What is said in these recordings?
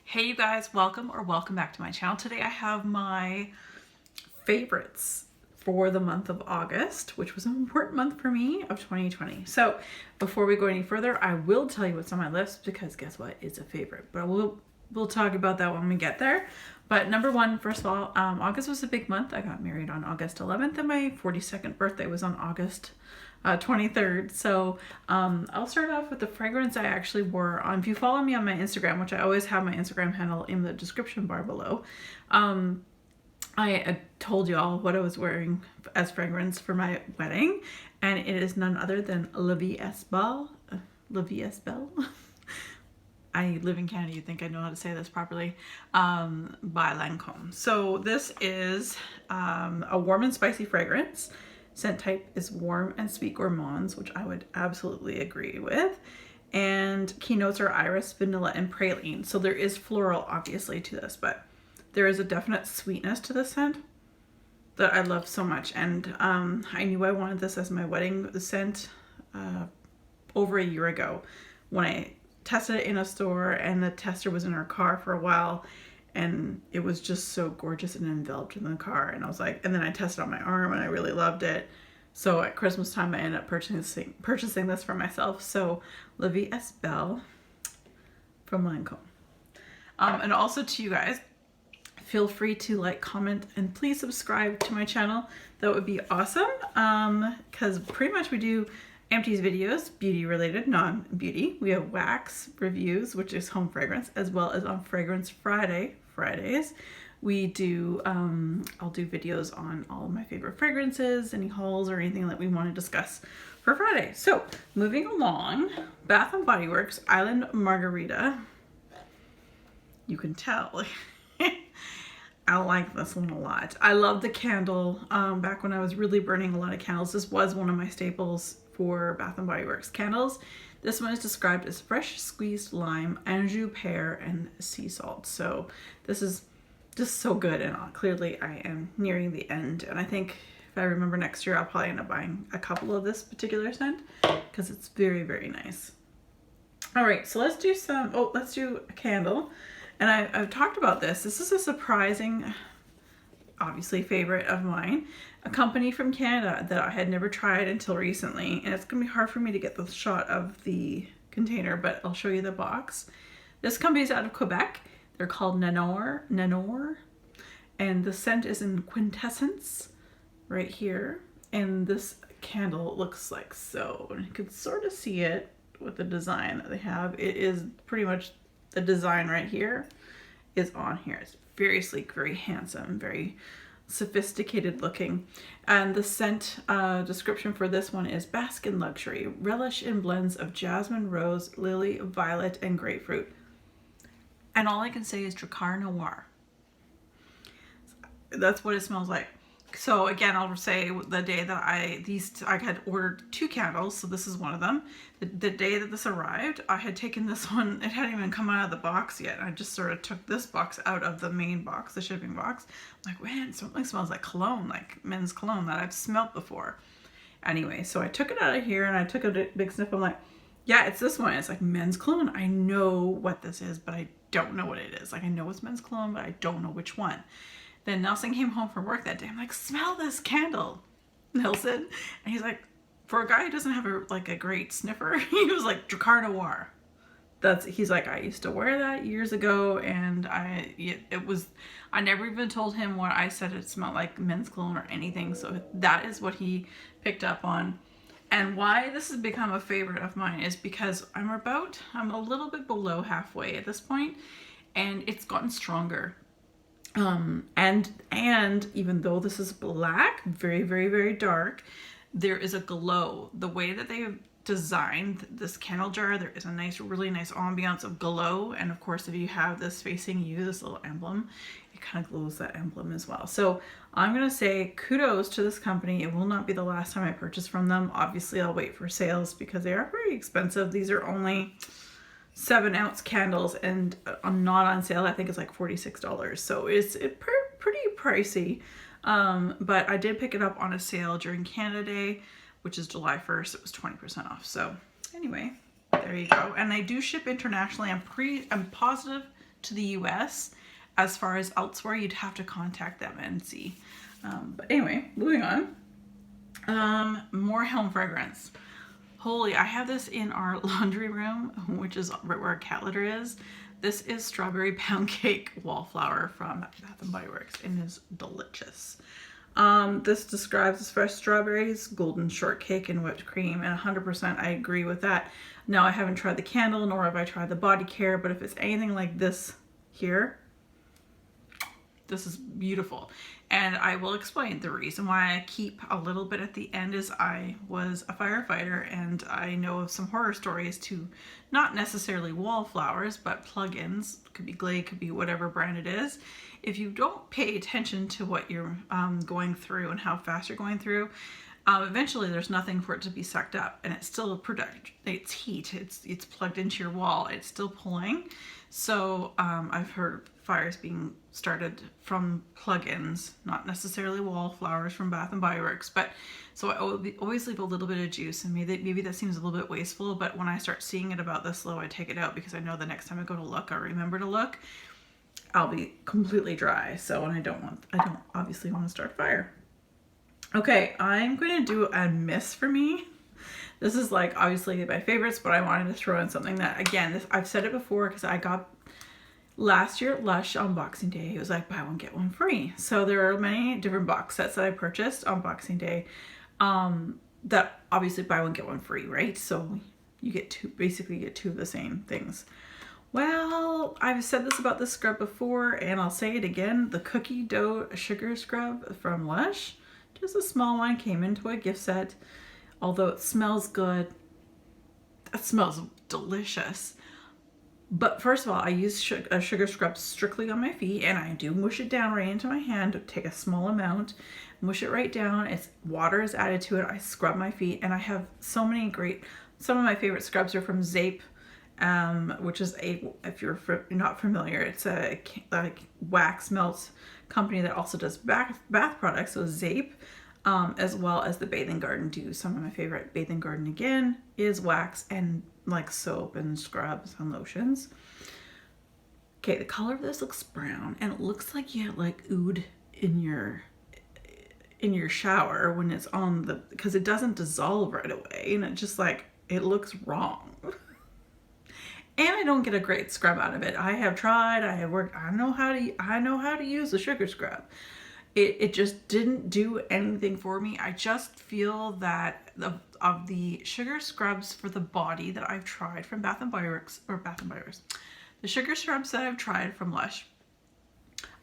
Hey you guys, welcome back to my channel. Today I have my favorites for the month of August, which was an important month for me of 2020. So before we go any further, I will tell you what's on my list because guess what? It's a favorite, but we'll talk about that when we get there. But number one, first of all, August was a big month. I got married on August 11th and my 42nd birthday was on August 23rd. So I'll start off with the fragrance I actually wore on. If you follow me on my Instagram, which I always have my Instagram handle in the description bar below, I told you all what I was wearing as fragrance for my wedding, and it is none other than La Vie est Belle. La Vie est Belle. I live in Canada, you think I know how to say this properly, by Lancome. So this is a warm and spicy fragrance. Scent type is warm and sweet gourmands, which I would absolutely agree with. And keynotes are iris, vanilla, and praline. So there is floral, obviously, to this, but there is a definite sweetness to this scent that I love so much. And I knew I wanted this as my wedding scent over a year ago when I tested it in a store, and the tester was in our car for a while, and it was just so gorgeous and enveloped in the car. And I was like, and then I tested on my arm and I really loved it. So at Christmas time, I ended up purchasing this for myself. So La Vie est Belle from Lancome. And also to you guys, feel free to like, comment, and please subscribe to my channel. That would be awesome. Because pretty much we do Empties videos, beauty related, non-beauty. We have wax reviews, which is home fragrance, as well as on Fragrance Fridays. We do, I'll do videos on all of my favorite fragrances, any hauls or anything that we want to discuss for Friday. So moving along, Bath & Body Works Island Margarita. You can tell. I like this one a lot. I love the candle. Back when I was really burning a lot of candles, this was one of my staples for Bath & Body Works candles. This one is described as fresh squeezed lime, Anjou pear, and sea salt. So this is just so good, and clearly I am nearing the end. And I think if I remember next year, I'll probably end up buying a couple of this particular scent because it's very, very nice. All right, so let's do a candle. And I've talked about this. This is a surprising, obviously, favorite of mine. A company from Canada that I had never tried until recently. And it's going to be hard for me to get the shot of the container, but I'll show you the box. This company is out of Quebec. They're called Nanor. And the scent is in Quintessence right here. And this candle looks like so. And you can sort of see it with the design that they have. It is pretty much the design right here is on here. It's very sleek, very handsome, very sophisticated looking. And the scent description for this one is bask in luxury, relish in blends of jasmine, rose, lily, violet, and grapefruit. And all I can say is Drakkar Noir. That's what it smells like. So again, I'll say the day that I had ordered 2 candles, so this is one of them. The day that this arrived, I had taken this one, it hadn't even come out of the box yet. I just sort of took this box out of the main box, the shipping box. I'm like, man, something smells like cologne, like men's cologne that I've smelled before. Anyway, so I took it out of here and I took a big sniff. I'm like, yeah, it's this one. It's like men's cologne. I know what this is, but I don't know what it is. Like, I know it's men's cologne, but I don't know which one. Then Nelson came home from work that day. I'm like, smell this candle, Nelson. And he's like, for a guy who doesn't have a great sniffer, he was like, Drakkar Noir. He's like, I used to wear that years ago, and I never even told him what I said it smelled like men's cologne or anything. So that is what he picked up on. And why this has become a favorite of mine is because I'm a little bit below halfway at this point, and it's gotten stronger. And even though this is black, very, very, very dark, there is a glow. The way that they have designed this candle jar, there is a really nice ambiance of glow. And of course, if you have this facing you, this little emblem, it kind of glows that emblem as well. So I'm going to say kudos to this company. It will not be the last time I purchase from them. Obviously, I'll wait for sales because they are very expensive. These are only 7-ounce candles and not on sale. I think it's like $46. So it's pretty pricey. But I did pick it up on a sale during Canada Day, which is July 1st. It was 20% off. So anyway, there you go. And they do ship internationally. I'm positive to the US. As far as elsewhere, you'd have to contact them and see. But anyway, moving on. More home fragrance. Holy, I have this in our laundry room, which is right where our cat litter is. This is Strawberry Pound Cake Wallflower from Bath & Body Works and is delicious. This describes as fresh strawberries, golden shortcake, and whipped cream, and 100% I agree with that. Now, I haven't tried the candle, nor have I tried the body care, but if it's anything like this here, this is beautiful. And I will explain the reason why I keep a little bit at the end is I was a firefighter and I know of some horror stories to not necessarily wallflowers, but plug-ins. Could be Glade, could be whatever brand it is. If you don't pay attention to what you're going through and how fast you're going through, eventually there's nothing for it to be sucked up, and it's still it's heat, it's plugged into your wall, it's still pulling. So I've heard fires being started from plug-ins, not necessarily wallflowers from Bath & Body Works, but so I always leave a little bit of juice, and maybe that seems a little bit wasteful, but when I start seeing it about this low, I take it out because I know the next time I go to look, I'll remember to look. I'll be completely dry, so and I don't obviously want to start a fire. Okay, I'm going to do a miss for me. This is like obviously my favorites, but I wanted to throw in something that, again, I've said it before because I got last year at Lush on Boxing Day. It was like buy one, get one free. So there are many different box sets that I purchased on Boxing Day that obviously buy one, get one free, right? So you get basically get two of the same things. Well, I've said this about this scrub before, and I'll say it again. The cookie dough sugar scrub from Lush, just a small one, came into a gift set. Although it smells good, it smells delicious. But first of all, I use a sugar scrub strictly on my feet, and I do mush it down right into my hand. Take a small amount, mush it right down. Water is added to it. I scrub my feet, and I have so many some of my favorite scrubs are from Zape, which is if you're not familiar, it's a wax melts company that also does bath products. So Zape, as well as the Bathing Garden do. Some of my favorite Bathing Garden again is wax and like soap and scrubs and lotions. Okay, the color of this looks brown, and it looks like you have like oud in your shower when it's on because it doesn't dissolve right away, and it just like it looks wrong. And I don't get a great scrub out of it. I have tried, I have worked, I know how to use the sugar scrub. It just didn't do anything for me. I just feel that of the sugar scrubs for the body that I've tried from Bath & Body Works, the sugar scrubs that I've tried from Lush,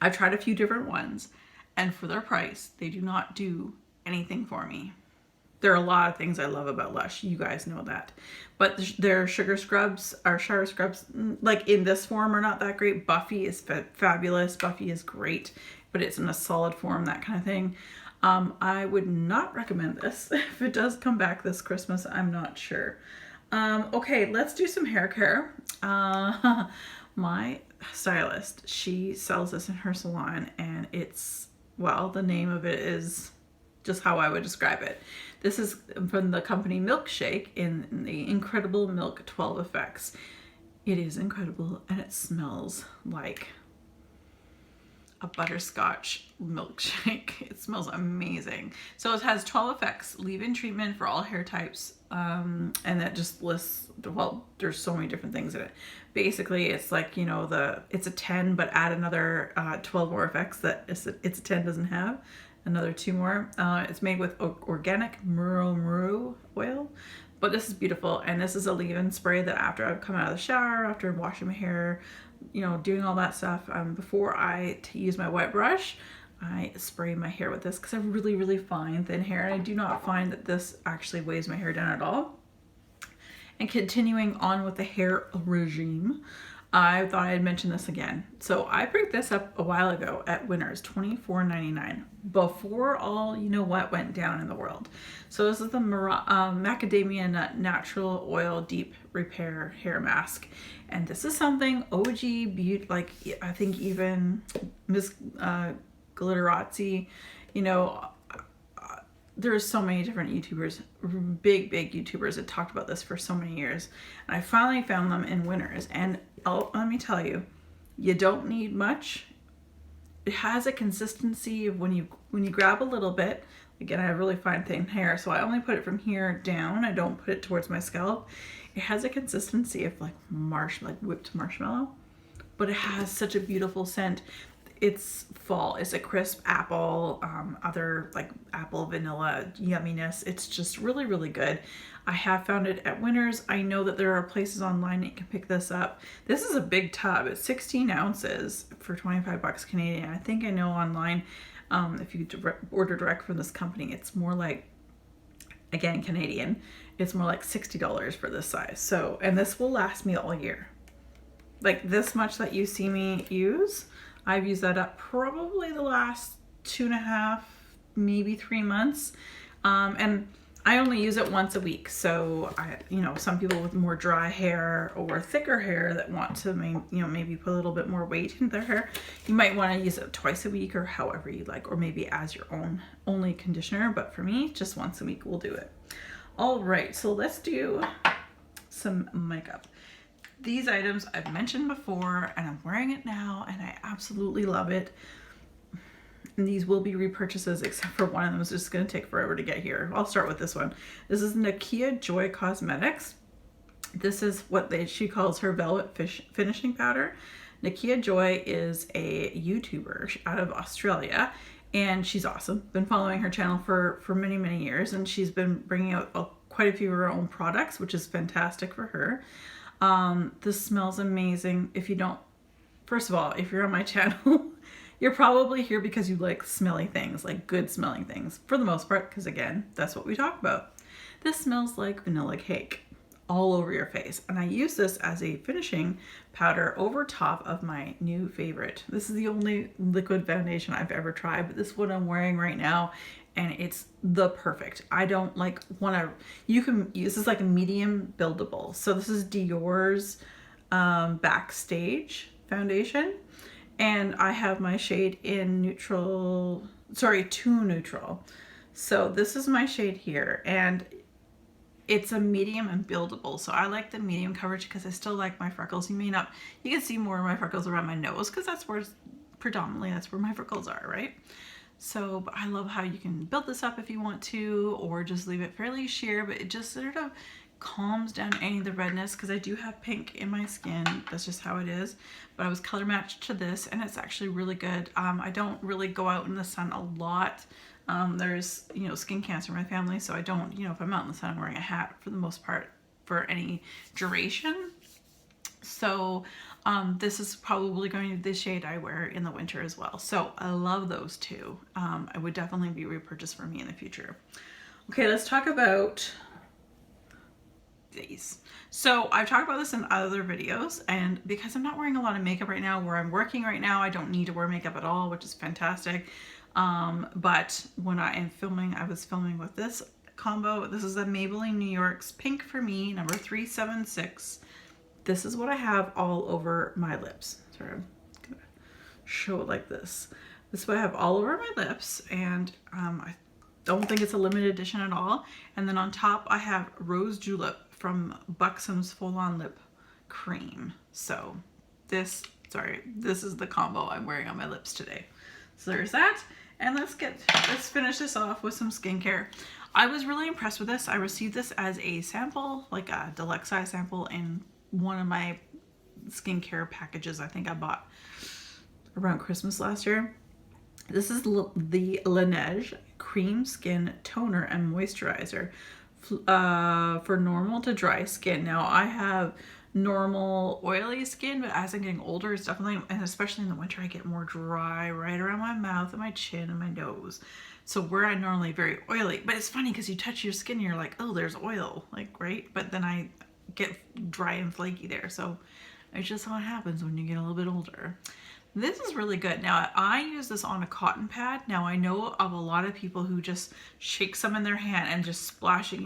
I've tried a few different ones, and for their price, they do not do anything for me. There are a lot of things I love about Lush. You guys know that. But their sugar scrubs, or shower scrubs, like in this form, are not that great. Buffy is fabulous. Buffy is great, but it's in a solid form, that kind of thing. I would not recommend this. If it does come back this Christmas, I'm not sure. Okay, let's do some hair care. My stylist, she sells this in her salon, and the name of it is just how I would describe it. This is from the company Milkshake in the Incredible Milk 12 Effects. It is incredible, and it smells like a butterscotch milkshake. It smells amazing. So it has 12 effects, leave-in treatment for all hair types, and that just lists, well, there's so many different things in it. Basically, it's like, it's a 10, but add another 12 more effects that it's a 10 doesn't have. Another 2 more. It's made with organic muru oil, but this is beautiful. And this is a leave-in spray that after I've come out of the shower, after washing my hair, doing all that stuff, before I use my wet brush, I spray my hair with this because I have really, really fine, thin hair. And I do not find that this actually weighs my hair down at all. And continuing on with the hair regime, I thought I'd mention this again. So I picked this up a while ago at Winners, $24.99, before all what went down in the world. So this is the Macadamia Nut Natural Oil Deep Repair Hair Mask. And this is something OG Beauty, like I think even Miss Glitterazzi, there's so many different YouTubers, big YouTubers that talked about this for so many years. And I finally found them in Winners. And let me tell you, You don't need much. It has a consistency of when you grab a little bit. Again, I have really fine thin hair, so I only put it from here down. I don't put it towards my scalp. It has a consistency of like whipped marshmallow, but it has such a beautiful scent. It's fall. It's a crisp apple, other like apple vanilla yumminess. It's just really, really good. I have found it at Winners. I know that there are places online that you can pick this up. This is a big tub. It's 16 ounces for 25 bucks Canadian. I think I know online, if you order direct from this company, it's more like, again, Canadian, it's more like $60 for this size. So, and this will last me all year. Like this much that you see me use, I've used that up probably the last 2.5, maybe 3 months. And I only use it once a week. So some people with more dry hair or thicker hair that want to, maybe put a little bit more weight in their hair, you might want to use it twice a week or however you like, or maybe as your only conditioner. But for me, just once a week will do it. All right, so let's do some makeup. These items I've mentioned before, and I'm wearing it now, and I absolutely love it. And these will be repurchases, except for one of them is just going to take forever to get here. I'll start with this one. This is Nakia Joy Cosmetics. This is what she calls her Velvet Finishing Powder. Nakia Joy is a YouTuber out of Australia, and she's awesome. Been following her channel for many, many years, and she's been bringing out quite a few of her own products, which is fantastic for her. This smells amazing. First of all, if you're on my channel, you're probably here because you like smelly things, like good smelling things for the most part, because again, that's what we talk about. This smells like vanilla cake all over your face. And I use this as a finishing powder over top of my new favorite. This is the only liquid foundation I've ever tried, but this is what I'm wearing right now. And it's the perfect. I don't you can use this like a medium buildable. So this is Dior's Backstage foundation. And I have my shade in too neutral. So this is my shade here. And it's a medium and buildable. So I like the medium coverage because I still like my freckles. You can see more of my freckles around my nose because that's where my freckles are, right? So, but I love how you can build this up if you want to, or just leave it fairly sheer, but it just sort of calms down any of the redness because I do have pink in my skin. That's just how it is. But I was color matched to this, and it's actually really good. I don't really go out in the sun a lot. There's, skin cancer in my family, so I don't, if I'm out in the sun, I'm wearing a hat for the most part for any duration. So this is probably going to be the shade I wear in the winter as well. So I love those two. I would definitely be repurchased for me in the future. Okay, let's talk about these. So I've talked about this in other videos, and because I'm not wearing a lot of makeup right now, where I'm working right now, I don't need to wear makeup at all, which is fantastic. But when I was filming with this combo. This is the Maybelline New York's Pink for Me, number 376. This is what I have all over my lips. Sorry, I'm gonna show it like this. This is what I have all over my lips, and I don't think it's a limited edition at all. And then on top I have Rose Julep from Buxom's Full On Lip Cream. So this is the combo I'm wearing on my lips today. So there's that. And let's finish this off with some skincare. I was really impressed with this. I received this as a sample, like a deluxe size sample, in one of my skincare packages I think I bought around Christmas last year. This is the Laneige Cream Skin Toner and Moisturizer for normal to dry skin. Now I have normal oily skin, but as I'm getting older, it's definitely, and especially in the winter, I get more dry right around my mouth and my chin and my nose. So where I'm normally very oily, but it's funny because you touch your skin and you're like, oh, there's oil, like, right? But then I get dry and flaky there. So it's just how it happens when you get a little bit older. This is really good. Now I use this on a cotton pad. Now I know of a lot of people who just shake some in their hand and just splash it,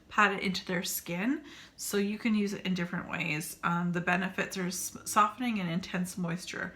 pat it into their skin. So you can use it in different ways. The benefits are softening and intense moisture.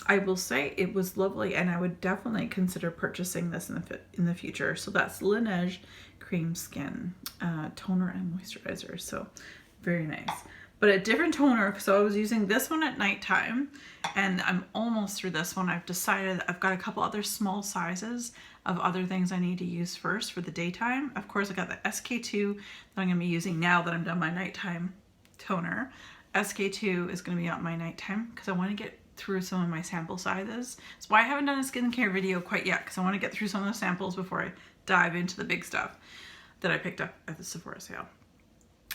I will say it was lovely, and I would definitely consider purchasing this in the future. So that's Laneige Cream Skin Toner and Moisturizer. So very nice. but a different toner. So I was using this one at nighttime, and I'm almost through this one. I've decided I've got a couple other small sizes of other things I need to use first for the daytime. Of course, I got the SK2 that I'm gonna be using now that I'm done my nighttime toner. SK2 is gonna be on my nighttime because I wanna get through some of my sample sizes. That's why I haven't done a skincare video quite yet, because I wanna get through some of the samples before I dive into the big stuff that I picked up at the Sephora sale.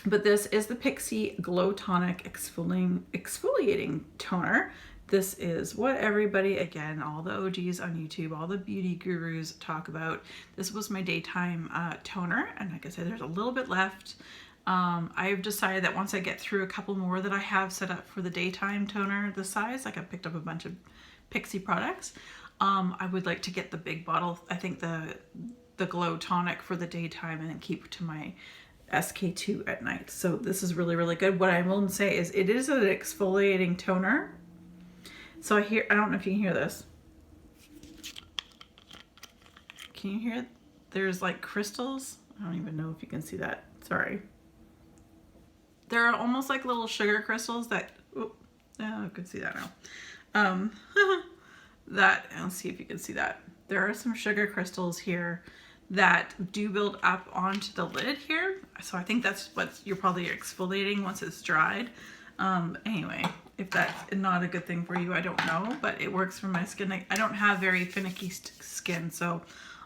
But this is the Pixi Glow Tonic Exfoliating Toner. This is what everybody, again, all the OGs on YouTube, all the beauty gurus talk about. This was my daytime toner, and like I said, there's a little bit left. I've decided that once I get through a couple more that I have set up for the daytime toner, the size, like I picked up a bunch of Pixi products, I would like to get the big bottle, I think the Glow Tonic for the daytime, and then keep to my SK2 at night. So this is really, really good. What I will say is it is an exfoliating toner. So I don't know if you can hear this. Can you hear it? There's like crystals. I don't even know if you can see that. Sorry. They're almost like little sugar crystals that, oh, I can see that now. Let's see if you can see that. There are some sugar crystals here that do build up onto the lid here. So I think that's what you're probably exfoliating once it's dried. Anyway, if that's not a good thing for you, I don't know, but it works for my skin. I don't have very finicky skin, so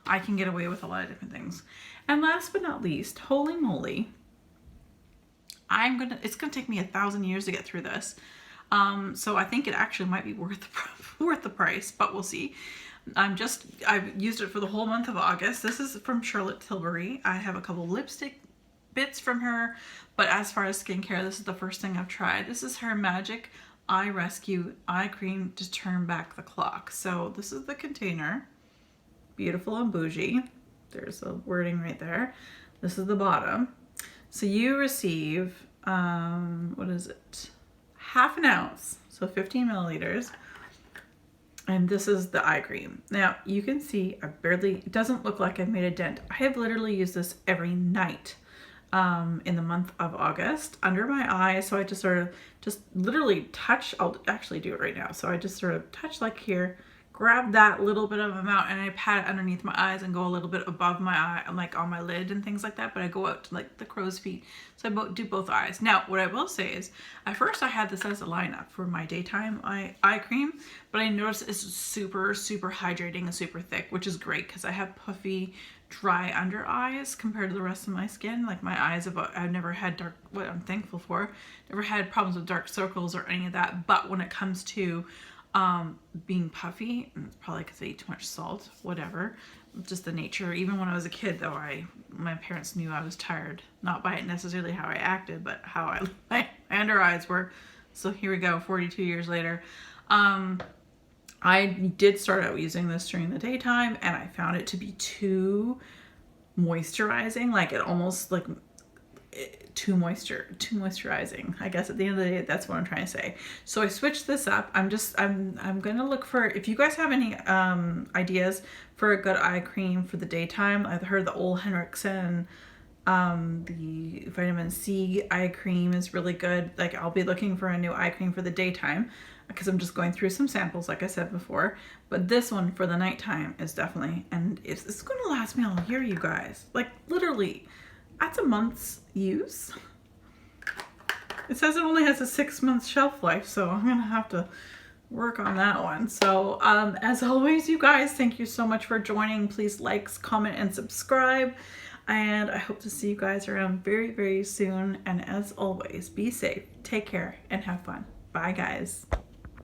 I can get away with a lot of different things. And last but not least, holy moly, it's gonna take me 1,000 years to get through this. So I think it actually might be worth the price, but we'll see. I've used it for the whole month of August. This is from Charlotte Tilbury. I have a couple lipstick bits from her, but as far as skincare, this is the first thing I've tried. This is her Magic Eye Rescue Eye Cream to Turn Back the Clock. So this is the container. Beautiful and bougie. There's the wording right there. This is the bottom. So you receive, what is it? Half an ounce, so 15 milliliters. And this is the eye cream. Now you can see it doesn't look like I've made a dent. I have literally used this every night in the month of August under my eyes. So I just sort of literally touch, I'll actually do it right now. So I just sort of touch like here, grab that little bit of amount, and I pat it underneath my eyes and go a little bit above my eye, like on my lid and things like that. But I go out to like the crow's feet. So I do both eyes. Now, what I will say is, at first I had this as a lineup for my daytime eye cream, but I noticed it's super, super hydrating and super thick, which is great because I have puffy, dry under eyes compared to the rest of my skin. Like my eyes, I've never had dark, what I'm thankful for, never had problems with dark circles or any of that. But when it comes to being puffy, and it's probably because I eat too much salt, whatever, just the nature. Even when I was a kid though, my parents knew I was tired, not by necessarily how I acted, but how my under eyes were. So here we go, 42 years later. I did start out using this during the daytime, and I found it to be too moisturizing, like it almost like too moisturizing. I guess at the end of the day, that's what I'm trying to say. So I switched this up. I'm gonna look for, if you guys have any ideas for a good eye cream for the daytime. I've heard the Ole Henriksen, the vitamin C eye cream is really good. Like I'll be looking for a new eye cream for the daytime because I'm just going through some samples, like I said before. But this one for the nighttime is definitely, and it's going to last me all year, you guys. Like literally, that's a month's use. It says it only has a 6-month shelf life, so I'm gonna have to work on that one. So as always, you guys, thank you so much for joining. Please like, comment, and subscribe. And I hope to see you guys around very, very soon. And as always, be safe, take care, and have fun. Bye, guys.